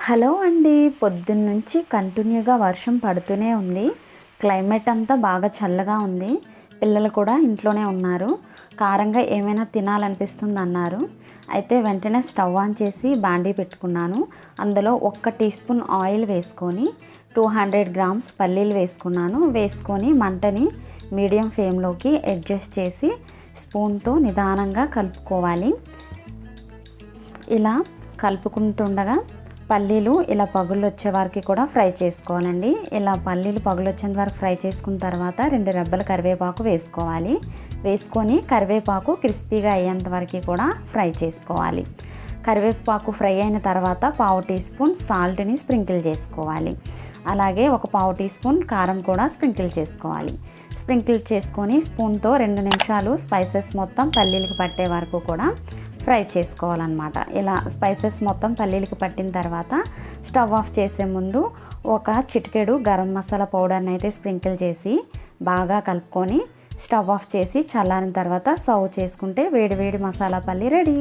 Hello అండి, పొద్దున్నుంచి కంటిన్యూగా వర్షం పడుతూనే ఉంది. క్లైమేట్ అంతా బాగా చల్లగా ఉంది. పిల్లలు కూడా ఇంట్లోనే ఉన్నారు. కారంగా ఏమైనా తినాలనిపిస్తుంది అన్నారు. అయితే వెంటనే స్టవ్ ఆన్ చేసి బాండీ పెట్టుకున్నాను. అందులో 1 టీ స్పూన్ ఆయిల్ వేసుకొని 200 గ్రామ్స్ పల్లీలు వేసుకున్నాను. వేసుకొని మంటని మీడియం ఫ్లేమ్లోకి అడ్జస్ట్ చేసి స్పూన్తో నిదానంగా కలుపుకోవాలి. ఇలా కలుపుకుంటుండగా పల్లీలు ఇలా పగుళ్ళు వచ్చే వరకు కూడా ఫ్రై చేసుకోవాలండి. ఇలా పల్లీలు పగులు వచ్చేంత వరకు ఫ్రై చేసుకున్న తర్వాత 2 రెబ్బల కరివేపాకు వేసుకోవాలి. వేసుకొని కరివేపాకు క్రిస్పీగా అయ్యేంత వరకు కూడా ఫ్రై చేసుకోవాలి. కరివేపాకు ఫ్రై అయిన తర్వాత 1/2 టీ స్పూన్ సాల్ట్ని స్ప్రింకిల్ చేసుకోవాలి. అలాగే 1/2 టీ స్పూన్ కారం కూడా స్ప్రింకిల్ చేసుకోవాలి. స్ప్రింకిల్ చేసుకొని స్పూన్తో 2 నిమిషాలు స్పైసెస్ మొత్తం పల్లీలకు పట్టే వరకు కూడా ఫ్రై చేసుకోవాలన్నమాట. ఇలా స్పైసెస్ మొత్తం పల్లీలకు పట్టిన తర్వాత స్టవ్ ఆఫ్ చేసే ముందు ఒక చిటికెడు గరం మసాలా పౌడర్ని అయితే స్ప్రింకిల్ చేసి బాగా కలుపుకొని స్టవ్ ఆఫ్ చేసి చల్లారిన తర్వాత సర్వ్ చేసుకుంటే వేడి వేడి మసాలా పల్లీ రెడీ.